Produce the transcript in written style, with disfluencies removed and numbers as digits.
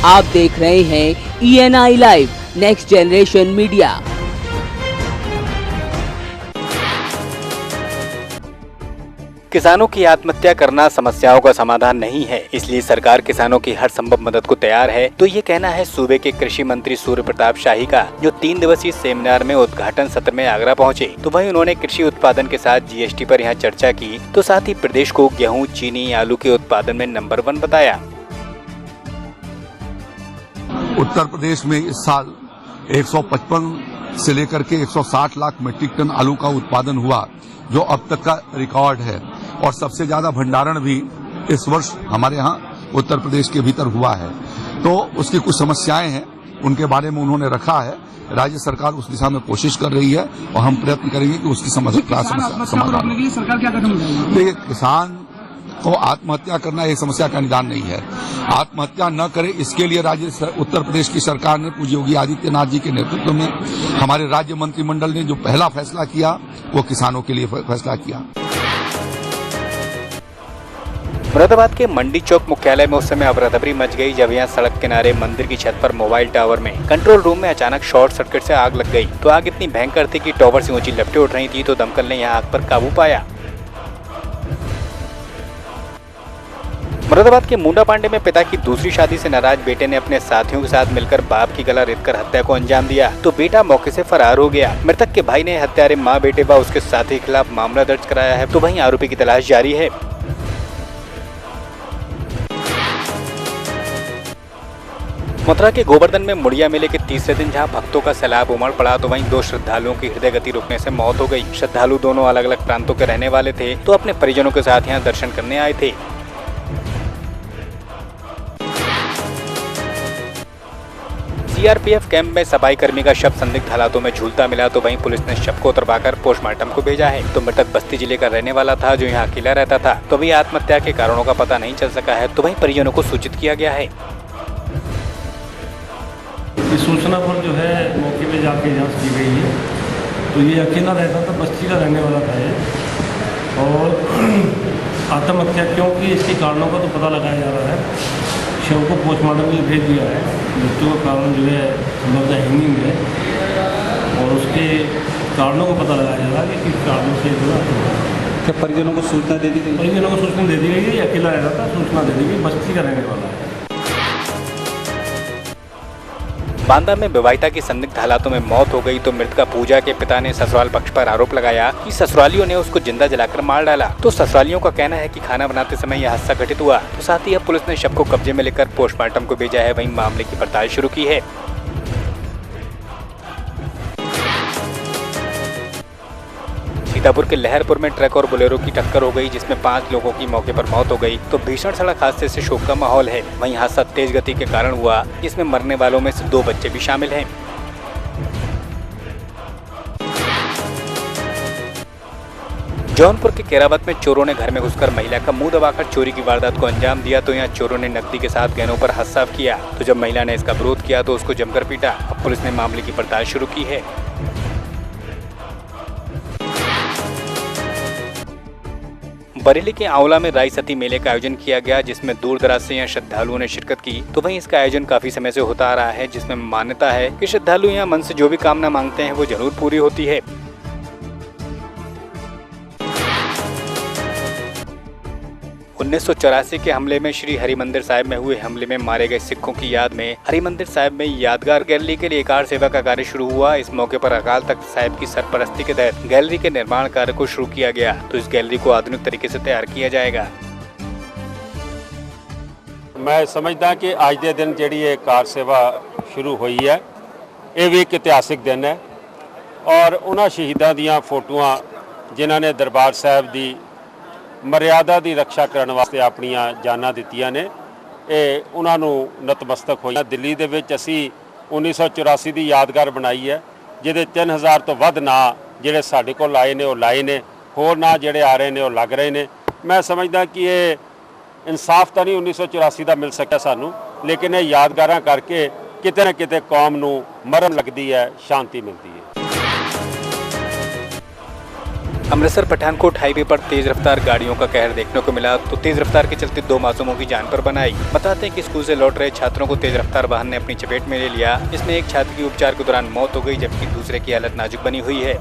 आप देख रहे हैं ENI live next generation media. किसानों की आत्महत्या करना समस्याओं का समाधान नहीं है, इसलिए सरकार किसानों की हर संभव मदद को तैयार है। तो ये कहना है सूबे के कृषि मंत्री सूर्य प्रताप शाही का, जो 3 दिवसीय सेमिनार में उद्घाटन सत्र में आगरा पहुंचे। तो वहीं उन्होंने कृषि उत्पादन के साथ GST पर यहाँ चर्चा की, तो साथ ही प्रदेश को गेहूँ, चीनी, आलू के उत्पादन में नंबर 1 बताया। उत्तर प्रदेश में इस साल 155 से लेकर के 160 लाख मीट्रिक टन आलू का उत्पादन हुआ, जो अब तक का रिकॉर्ड है। और सबसे ज्यादा भंडारण भी इस वर्ष हमारे यहाँ उत्तर प्रदेश के भीतर हुआ है। तो उसकी कुछ समस्याएं हैं, उनके बारे में उन्होंने रखा है। राज्य सरकार उस दिशा में कोशिश कर रही है और हम प्रयत्न करेंगे कि उसकी समस्या समाधान के लिए सरकार क्या कदम उठाएगी। देखिए, किसान को आत्महत्या करना एक समस्या का निदान नहीं है। आत्महत्या न करे, इसके लिए उत्तर प्रदेश की सरकार ने पूज्य योगी आदित्यनाथ जी के नेतृत्व में हमारे राज्य मंत्रिमंडल ने जो पहला फैसला किया, वो किसानों के लिए फैसला किया। मुरादाबाद के मंडी चौक मुख्यालय में उस समय अफरा-तफरी मच गई, जब यहाँ सड़क किनारे मंदिर की छत पर मोबाइल टावर में कंट्रोल रूम में अचानक शॉर्ट सर्किट से आग लग गई। तो आग इतनी भयंकर थी कि टावर से ऊंची लपटें उठ रही थी, तो दमकल ने यहाँ आग पर काबू पाया। मुरादाबाद के मुंडा पांडे में पिता की दूसरी शादी से नाराज बेटे ने अपने साथियों के साथ मिलकर बाप की गला रेतकर हत्या को अंजाम दिया, तो बेटा मौके से फरार हो गया। मृतक के भाई ने हत्यारे मां, बेटे व उसके साथी के खिलाफ मामला दर्ज कराया है, तो वहीं आरोपी की तलाश जारी है। मथुरा के गोवर्धन में मुड़िया मेले के तीसरे दिन जहां भक्तों का सैलाब उमड़ पड़ा, तो वहीं 2 श्रद्धालुओं की हृदय गति रुकने से मौत हो गई। श्रद्धालु दोनों अलग अलग प्रांतों के रहने वाले थे, तो अपने परिजनों के साथ यहाँ दर्शन करने आए थे। CRPF कैंप में सफाई कर्मी का शव संदिग्ध हालातों में झूलता मिला, तो वहीं पुलिस ने शव को उतरवाकर पोस्टमार्टम को भेजा है। तो मृतक बस्ती जिले का रहने वाला था, जो यहाँ अकेला रहता था। तो वहीं आत्महत्या के कारणों का पता नहीं चल सका है, तो वहीं परिजनों को सूचित किया गया है। इस सूचना पर जो है मौके पे जाके जांच की गई है। तो ये अकेला रहता था, बस्ती का रहने वाला था ये, और आत्महत्या क्यों की, इसके कारणों का तो पता लगाया जा रहा है। शव को पोस्टमार्टम के लिए भेज दिया है। मृत्यु का कारण जो है संभवतः हैंगिंग है, और उसके कारणों को पता लगाया जा रहा है कि किस कारणों से जुड़ा। क्या परिजनों को सूचना दे दी गई? परिजनों को सूचना दे दी गई है। अकेला रहता था, सूचना दे दी गई, बस्ती का रहने वाला है। बांदा में विवाहिता की संदिग्ध हालातों में मौत हो गई, तो मृतका पूजा के पिता ने ससुराल पक्ष पर आरोप लगाया कि ससुरालियों ने उसको जिंदा जलाकर मार डाला। तो ससुरालियों का कहना है कि खाना बनाते समय यह हादसा घटित हुआ। तो साथ ही अब पुलिस ने शव को कब्जे में लेकर पोस्टमार्टम को भेजा है, वहीं मामले की पड़ताल शुरू की है। सीतापुर के लहरपुर में ट्रक और बोलेरो की टक्कर हो गई, जिसमें 5 लोगों की मौके पर मौत हो गई। तो भीषण सड़क हादसे से शोक का माहौल है। वहीं हादसा तेज गति के कारण हुआ, जिसमें मरने वालों में से 2 बच्चे भी शामिल हैं। जौनपुर के केरावत में चोरों ने घर में घुसकर महिला का मुंह दबाकर चोरी की वारदात को अंजाम दिया। तो यहाँ चोरों ने नकदी के साथ गहनों पर हाथ साफ किया। तो जब महिला ने इसका विरोध किया, तो उसको जमकर पीटा। अब पुलिस ने मामले की पड़ताल शुरू की है। बरेली के आंवला में राई सती मेले का आयोजन किया गया, जिसमें दूर दराज से यहाँ श्रद्धालुओं ने शिरकत की। तो वहीं इसका आयोजन काफी समय से होता आ रहा है, जिसमें मान्यता है कि श्रद्धालु यहाँ मन से जो भी कामना मांगते हैं वो जरूर पूरी होती है। 1984 के हमले में श्री हरिमंदिर साहिब में हुए हमले में मारे गए सिखों की याद में हरिमंदिर साहिब में यादगार गैलरी के लिए कार सेवा का कार्य शुरू हुआ। इस मौके पर अकाल तख्त साहिब की सरपरस्ती के तहत गैलरी के निर्माण कार्य को शुरू किया गया। तो इस गैलरी को आधुनिक तरीके से तैयार किया जाएगा। मैं समझदा कि आज के दिन जी कार सेवा शुरू हुई है, ये भी एक इतिहासिक दिन है। और उन्होंने शहीदों दी फोटोआं जिन्हों ने दरबार साहब की मर्यादा की रक्षा करने वास्ते अपनियां जानां दित्तियां ने, ये उन्होंने नतमस्तक होई। दिल्ली दे विच असी 1984 की यादगार बनाई है, जिहदे 3000 तो वध नां जिहड़े साडे कोल आए ने, वो लाए ने, होर नां जिहड़े आ रहे ने वो लग रहे ने। मैं समझदा कि ये इंसाफ तो नहीं 1984 का मिल सकिया सानू, लेकिन ये यादगारां करके किते न किते कौम नूं मरन लगदी है, शांति मिलती है। अमृतसर पठानकोट हाईवे पर तेज रफ्तार गाड़ियों का कहर देखने को मिला तो तेज रफ्तार के चलते 2 मासूमों की जान पर बन आई। बताते हैं कि स्कूल से लौट रहे छात्रों को तेज रफ्तार वाहन ने अपनी चपेट में ले लिया। इसमें एक छात्र की उपचार के दौरान मौत हो गई, जबकि दूसरे की हालत नाजुक बनी हुई है।